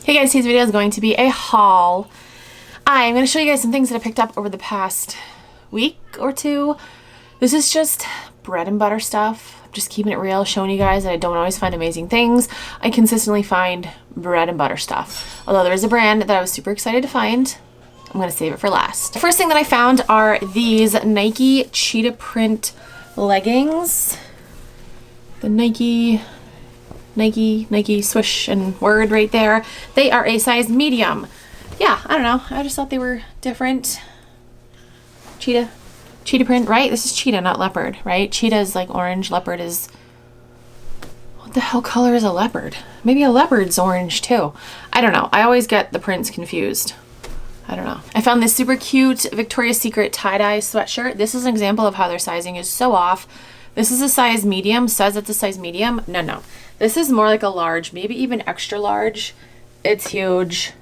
Hey guys, today's video is going to be a haul. I'm going to show you guys some things that I picked up over the past week or two. This is just bread and butter stuff. I'm just keeping it real, showing you guys that I don't always find amazing things. I consistently find bread and butter stuff. Although there is a brand that I was super excited to find. I'm going to save it for last. The first thing that I found are these Nike Cheetah print leggings. The Nike swish and word right there. They are a size medium. Yeah, I don't know. I just thought they were different. Cheetah print, right? This is cheetah, not leopard, right? Cheetah is like orange. Leopard is... What the hell color is a leopard? Maybe a leopard's orange too. I don't know. I always get the prints confused. I don't know. I found this super cute Victoria's Secret tie-dye sweatshirt. This is an example of how their sizing is so off. This is a size medium, says it's a size medium. No. This is more like a large, maybe even extra large. It's huge.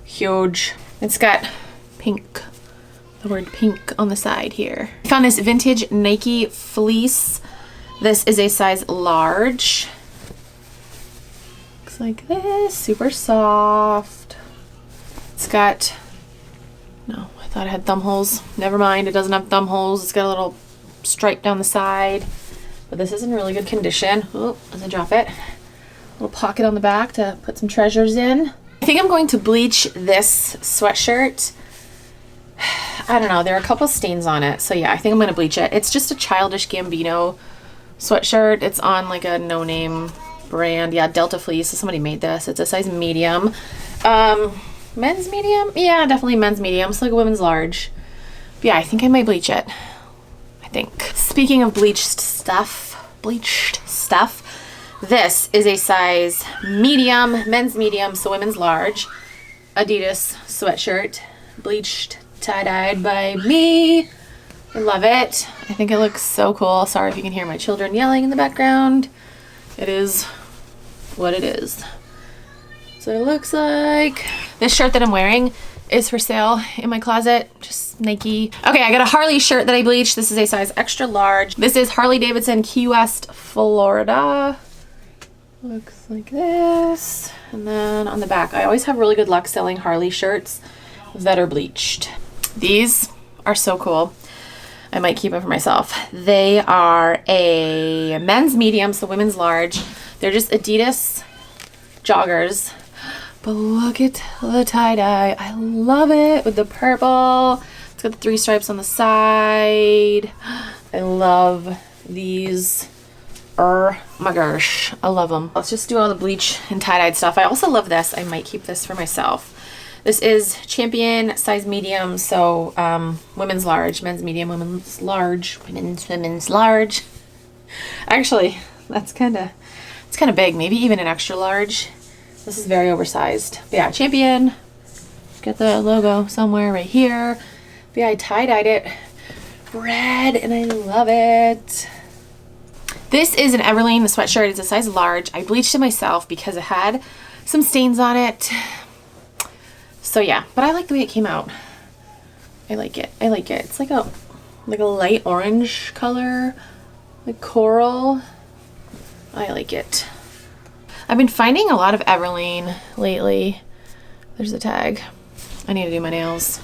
Huge. It's got pink, the word pink on the side here. I found this vintage Nike fleece. This is a size large. Looks like this, super soft. It's got, no, I thought it had thumb holes. Never mind, it doesn't have thumb holes. It's got a little stripe down the side, but this is in really good condition. Oh, as I drop it, little pocket on the back to put some treasures in. I think I'm going to bleach this sweatshirt. I don't know, there are a couple stains on it, so yeah, I think I'm gonna bleach it. It's just a Childish Gambino sweatshirt. It's on like a no-name brand. Yeah, Delta Fleece. So somebody made this. It's a size medium. Men's medium? Yeah, definitely men's medium. It's like a women's large. But yeah, I think I might bleach it. Think. Speaking of bleached stuff, this is a size medium, men's medium, so women's large, Adidas sweatshirt, bleached, tie-dyed by me. I love it. I think it looks so cool. Sorry if you can hear my children yelling in the background. It is what it is. So it looks like. This shirt that I'm wearing is for sale in my closet. Just Nike. Okay, I got a Harley shirt that I bleached. This is a size extra large. This is Harley Davidson, Key West, Florida. Looks like this. And then on the back, I always have really good luck selling Harley shirts that are bleached. These are so cool. I might keep them for myself. They are a men's medium, so women's large. They're just Adidas joggers. But look at the tie-dye. I love it with the purple. It's got the 3 stripes on the side. I love these. Oh my gosh, I love them. Let's just do all the bleach and tie-dyed stuff. I also love this. I might keep this for myself. This is Champion size medium, so women's large, men's medium, women's large, women's large. Actually, it's kind of big. Maybe even an extra large. This is very oversized. But yeah, Champion. Got the logo somewhere right here. But yeah, I tie-dyed it red and I love it. This is an Everlane the Sweatshirt. It's a size large. I bleached it myself because it had some stains on it. So yeah, but I like the way it came out. I like it. It's like a light orange color, like coral. I like it. I've been finding a lot of Everlane lately. There's the tag. I need to do my nails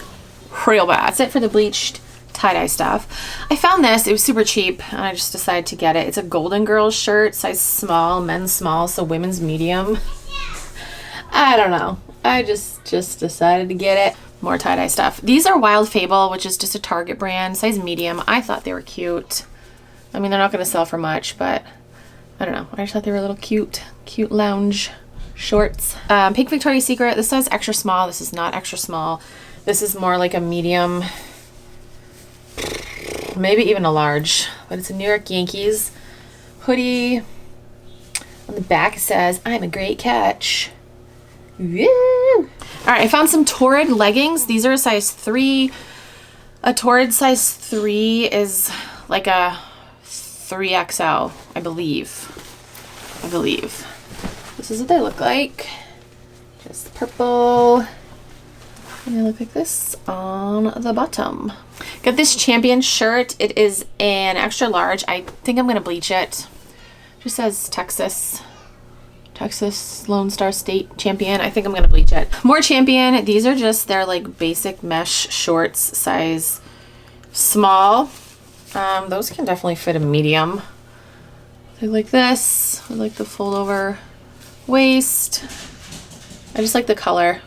real bad. That's it for the bleached tie-dye stuff. I found this. It was super cheap and I just decided to get it. It's a Golden Girls shirt, size small, men's small, so women's medium. I don't know. I just decided to get it. More tie-dye stuff. These are Wild Fable, which is just a Target brand, size medium. I thought they were cute. I mean, they're not going to sell for much, but I don't know. I just thought they were a little cute lounge shorts. Pink Victoria's Secret. This size extra small. This is not extra small. This is more like a medium, maybe even a large, but it's a New York Yankees hoodie. On the back it says, "I'm a great catch." Woo! All right, I found some Torrid leggings. These are a size 3. A Torrid size 3 is like a 3XL, I believe. This is what they look like. Just purple. And they look like this on the bottom. Got this Champion shirt. It is an extra large. I think I'm going to bleach it. Just says Texas Texas Lone Star State Champion. I think I'm gonna bleach it. More Champion. These are just their like basic mesh shorts, size small. Those can definitely fit a medium. They like this. I like the fold over waist. I just like the color.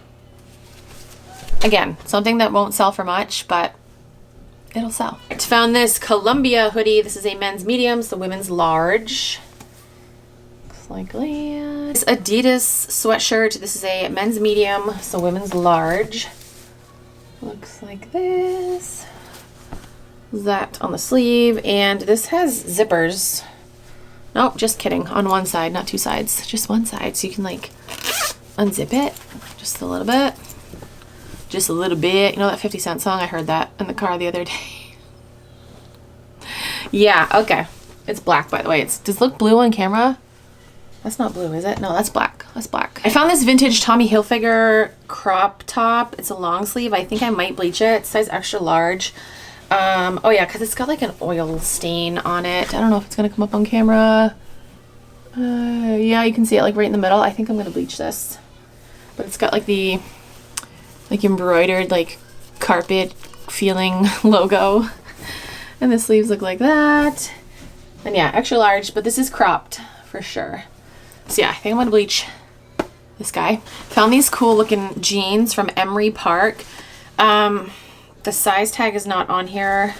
Again, something that won't sell for much, but it'll sell. I found this Columbia hoodie. This is a men's medium, so women's large. Looks like that. This Adidas sweatshirt. This is a men's medium, so women's large. Looks like this. That on the sleeve, and this has zippers. Nope, just kidding. On one side, not two sides, just one side, so you can like unzip it just a little bit. Just a little bit. You know that 50 Cent song? I heard that in the car the other day. Yeah, okay. It's black, by the way. Does it look blue on camera? That's not blue, is it? No, that's black. That's black. I found this vintage Tommy Hilfiger crop top. It's a long sleeve. I think I might bleach it. It's size extra large. Oh yeah, because it's got like an oil stain on it. I don't know if it's going to come up on camera. Yeah, you can see it like right in the middle. I think I'm going to bleach this. But it's got like the like embroidered like carpet feeling logo. And the sleeves look like that. And yeah, extra large, but this is cropped for sure. So yeah, I think I'm going to bleach this guy. Found these cool looking jeans from Emery Park. The size tag is not on here.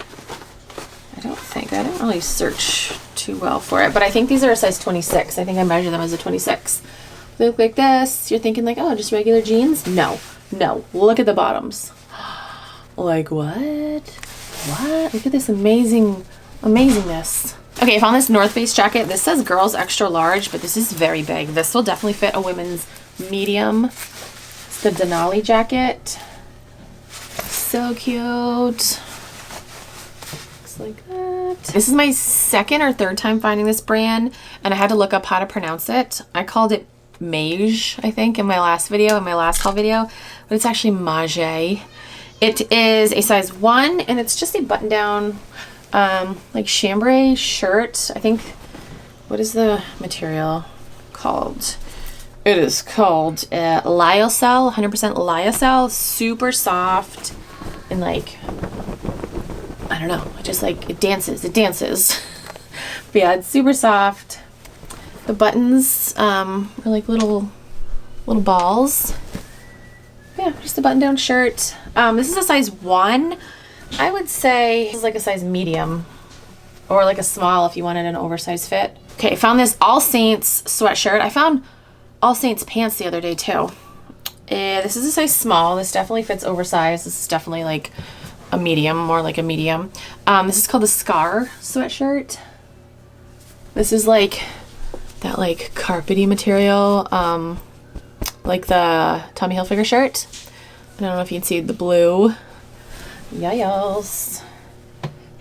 I don't think. I didn't really search too well for it, but I think these are a size 26. I think I measured them as a 26. They look like this. You're thinking like, oh, just regular jeans? No, no. Look at the bottoms. Like what? What? Look at this amazingness. Okay, I found this North Face jacket. This says girls extra large, but this is very big. This will definitely fit a women's medium. It's the Denali Jacket. So cute. Looks like that. This is my second or third time finding this brand, and I had to look up how to pronounce it. I called it Mage, I think, in my last video, in my last haul video, but it's actually Mage. It is a size 1, and it's just a button-down, like chambray shirt. I think, what is the material called? It is called lyocell, 100% lyocell, super soft. And like, I don't know, it just like, it dances. But yeah, it's super soft. The buttons are like little balls. Yeah, just a button down shirt. This is a size 1. I would say this is like a size medium or like a small if you wanted an oversized fit. Okay, I found this All Saints sweatshirt. I found All Saints pants the other day too. This is a size small. This definitely fits oversized. This is definitely like a medium, more like a medium. This is called the Scar sweatshirt. This is like that like carpety material, like the Tommy Hilfiger shirt. I don't know if you can see the blue. Yes.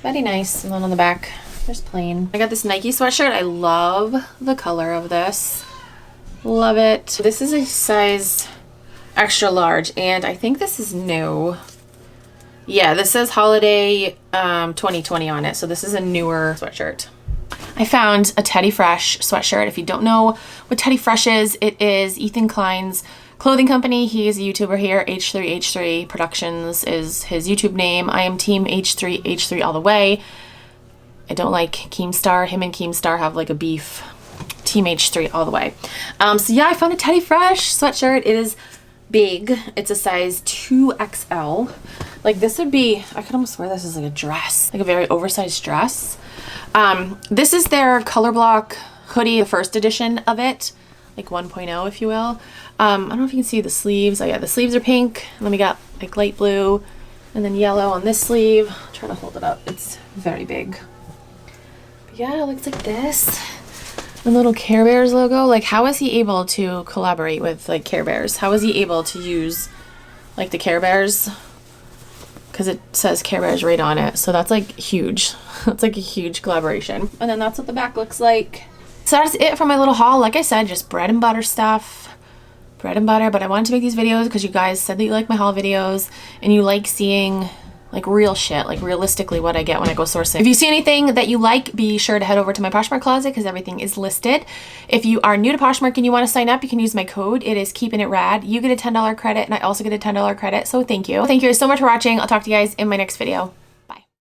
Very nice. And then on the back, there's plain. I got this Nike sweatshirt. I love the color of this. Love it. This is a size extra large, and I think this is new. Yeah, this says holiday 2020 on it, so this is a newer sweatshirt. I found a Teddy Fresh sweatshirt. If you don't know what Teddy Fresh is, it is Ethan Klein's clothing company. He is a YouTuber here. H3H3 Productions is his YouTube name. I am team H3H3 all the way. I don't like Keemstar. Him and Keemstar have like a beef. Team H3 all the way. So yeah, I found a Teddy Fresh sweatshirt. It is big. It's a size 2XL. Like this would be, I could almost wear this as like a dress, like a very oversized dress. This is their color block hoodie, the first edition of it, like 1.0 if you will. I don't know if you can see the sleeves. Oh yeah, the sleeves are pink, and then we got like light blue and then yellow on this sleeve. I'll try to hold it up. It's very big. But yeah, it looks like this. The little Care Bears logo. Like, how is he able to collaborate with like Care Bears? How is he able to use like the Care Bears? Because it says Care Bears right on it. So that's like huge. That's like a huge collaboration. And then that's what the back looks like. So that's it for my little haul. Like I said, just bread and butter stuff. Bread and butter. But I wanted to make these videos because you guys said that you like my haul videos and you like seeing like real shit, like realistically what I get when I go sourcing. If you see anything that you like, be sure to head over to my Poshmark closet because everything is listed. If you are new to Poshmark and you want to sign up, you can use my code. It is Keepin' It Rad. You get a $10 credit and I also get a $10 credit, so thank you. Thank you so much for watching. I'll talk to you guys in my next video.